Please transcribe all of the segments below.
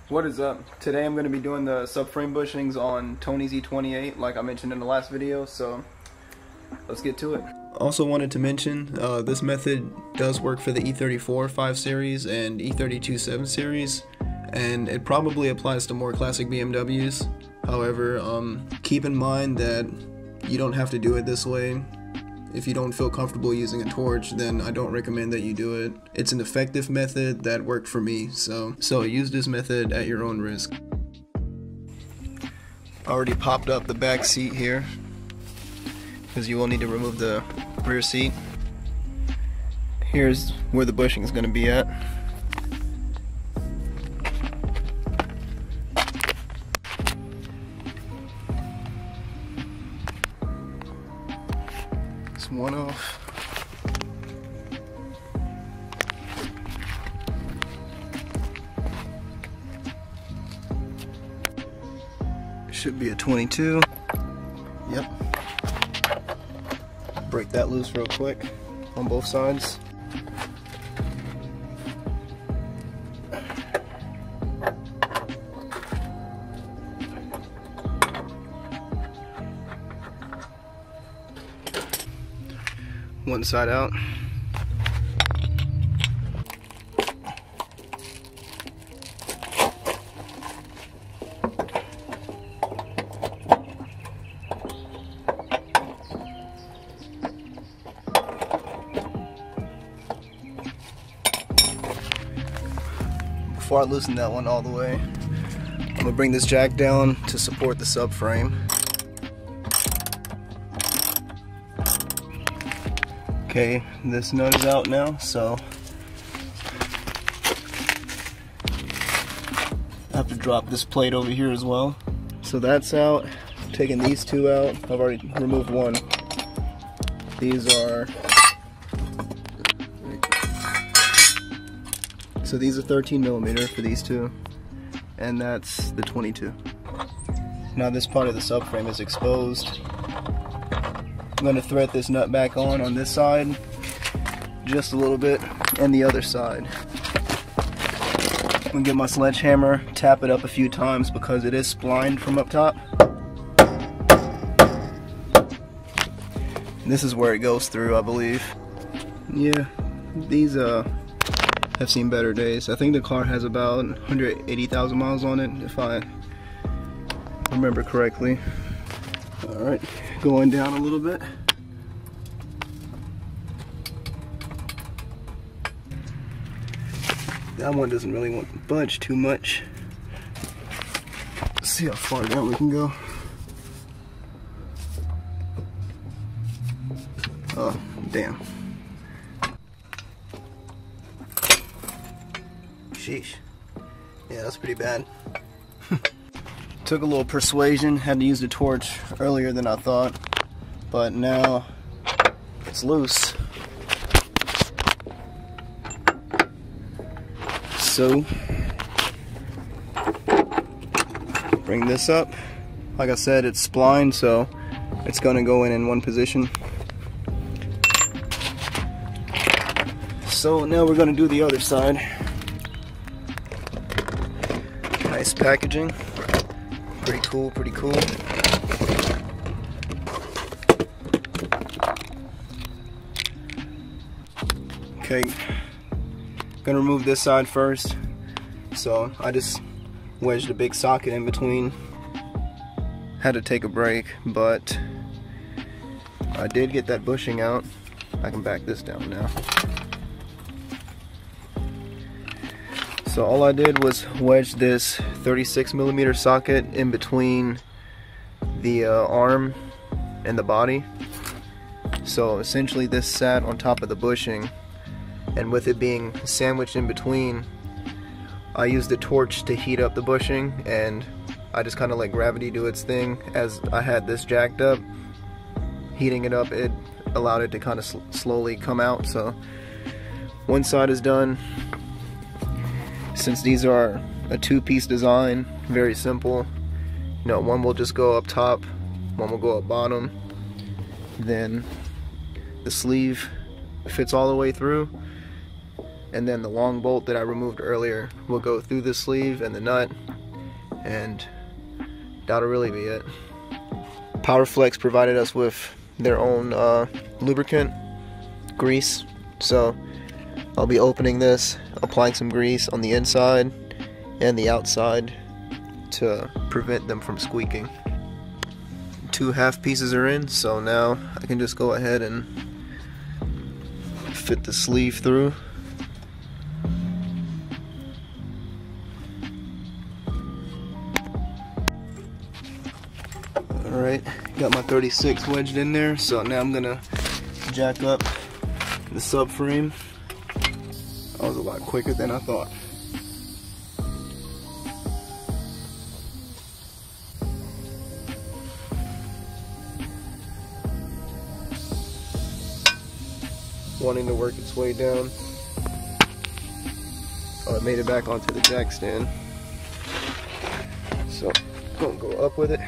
What is up? Today I'm going to be doing the subframe bushings on Tony's E28 like I mentioned in the last video, so let's get to it. Also wanted to mention this method does work for the E34 5 series and E32 7 series, and it probably applies to more classic BMWs. However, keep in mind that you don't have to do it this way. If you don't feel comfortable using a torch, then I don't recommend that you do it. It's an effective method that worked for me, so use this method at your own risk. Already popped up the back seat here, because you will need to remove the rear seat. Here's where the bushing is going to be at. One off. Should be a 22. Yep. Break that loose real quick on both sides. One side out. Before I loosen that one all the way, I'm gonna bring this jack down to support the subframe. Okay, this nut is out now, so I have to drop this plate over here as well. So that's out. Taking these two out. I've already removed one. These are 13mm for these two, and that's the 22. Now this part of the subframe is exposed. I'm going to thread this nut back on this side just a little bit, and the other side. I'm going to get my sledgehammer, tap it up a few times because it is splined from up top. And this is where it goes through, I believe. Yeah, these have seen better days. I think the car has about 180,000 miles on it, if I remember correctly. Alright, going down a little bit. That one doesn't really want to budge too much. Let's see how far down we can go. Oh, damn. Sheesh. Yeah, that's pretty bad. Took a little persuasion, had to use the torch earlier than I thought, but now it's loose. So, bring this up. Like I said, it's splined, so it's gonna go in one position. So now we're gonna do the other side. Nice packaging. Pretty cool, pretty cool. Okay, gonna remove this side first. So I just wedged a big socket in between. Had to take a break, but I did get that bushing out. I can back this down now. So all I did was wedge this 36mm socket in between the arm and the body. So essentially this sat on top of the bushing, and with it being sandwiched in between, I used the torch to heat up the bushing, and I just kind of let gravity do its thing. As I had this jacked up, heating it up, it allowed it to kind of slowly come out. So one side is done. Since these are a two-piece design, very simple, you know, one will just go up top, one will go up bottom, then the sleeve fits all the way through, and then the long bolt that I removed earlier will go through the sleeve and the nut, and that'll really be it. PowerFlex provided us with their own lubricant grease, so I'll be opening this, applying some grease on the inside and the outside to prevent them from squeaking. 2 half pieces are in, so now I can just go ahead and fit the sleeve through. Alright, got my 36 wedged in there, so now I'm gonna jack up the subframe. That was a lot quicker than I thought. Wanting to work its way down. Oh, it made it back onto the jack stand. So, I'm gonna go up with it.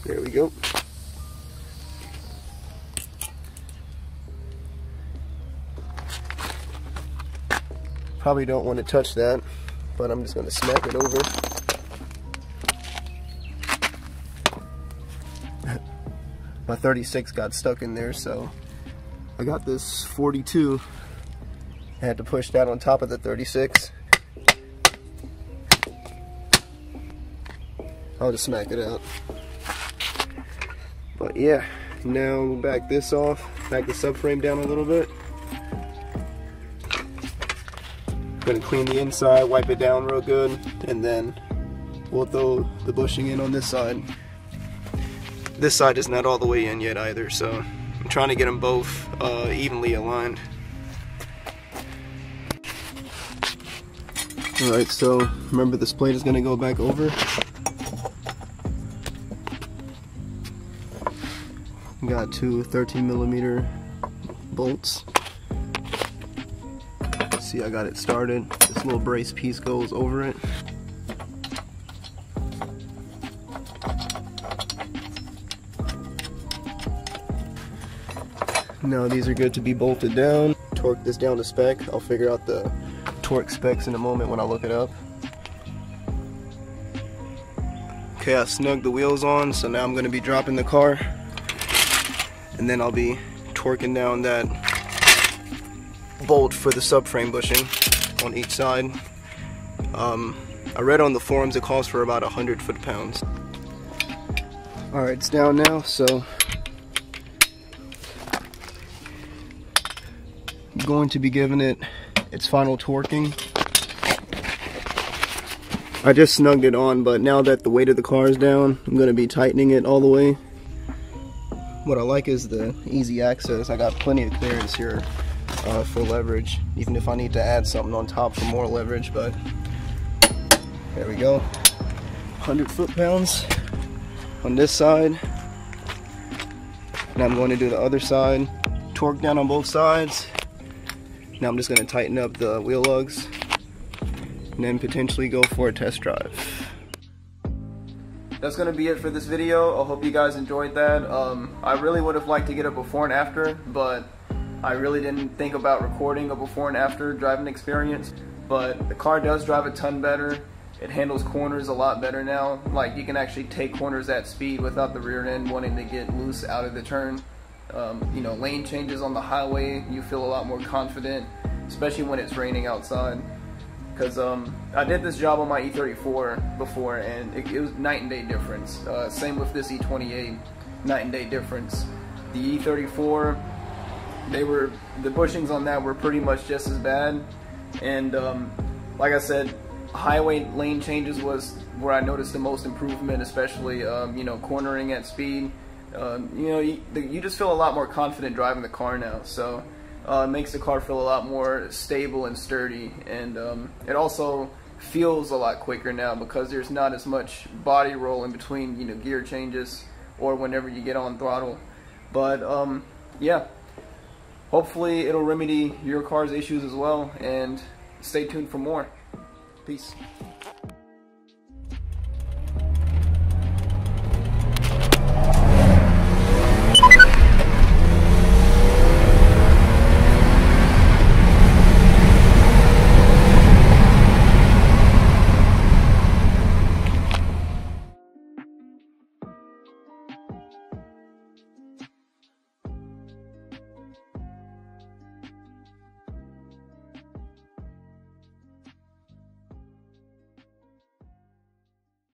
There we go. Probably don't want to touch that, but I'm just going to smack it over. My 36 got stuck in there, so I got this 42. I had to push that on top of the 36. I'll just smack it out. But yeah, now we'll back this off, back the subframe down a little bit. Gonna clean the inside, wipe it down real good, and then we'll throw the bushing in on this side. This side is not all the way in yet either, so I'm trying to get them both evenly aligned. Alright, so remember this plate is gonna go back over. Got 2 13mm bolts. See, I got it started. This little brace piece goes over it. Now these are good to be bolted down. Torque this down to spec. I'll figure out the torque specs in a moment when I look it up. Okay, I snugged the wheels on, so now I'm going to be dropping the car. And then I'll be torquing down that bolt for the subframe bushing on each side. I read on the forums it calls for about 100 foot-pounds. Alright, it's down now, so I'm going to be giving it its final torquing. I just snugged it on, but now that the weight of the car is down, I'm going to be tightening it all the way. What I like is the easy access. I got plenty of clearance here for leverage, even if I need to add something on top for more leverage, but there we go. 100 foot-pounds on this side. Now I'm going to do the other side. Torque down on both sides. Now I'm just going to tighten up the wheel lugs and then potentially go for a test drive. That's going to be it for this video. I hope you guys enjoyed that. I really would have liked to get a before and after, but I really didn't think about recording a before and after driving experience. But the car does drive a ton better. It handles corners a lot better now. Like, you can actually take corners at speed without the rear end wanting to get loose out of the turn. You know, lane changes on the highway, you feel a lot more confident, especially when it's raining outside. Because I did this job on my E34 before, and it was night and day difference. Same with this E28, night and day difference. The E34, the bushings on that were pretty much just as bad. And like I said, highway lane changes was where I noticed the most improvement, especially you know, cornering at speed. You know, you just feel a lot more confident driving the car now. So. It makes the car feel a lot more stable and sturdy, and it also feels a lot quicker now because there's not as much body roll in between, you know, gear changes or whenever you get on throttle. But yeah, hopefully it'll remedy your car's issues as well, and stay tuned for more. Peace.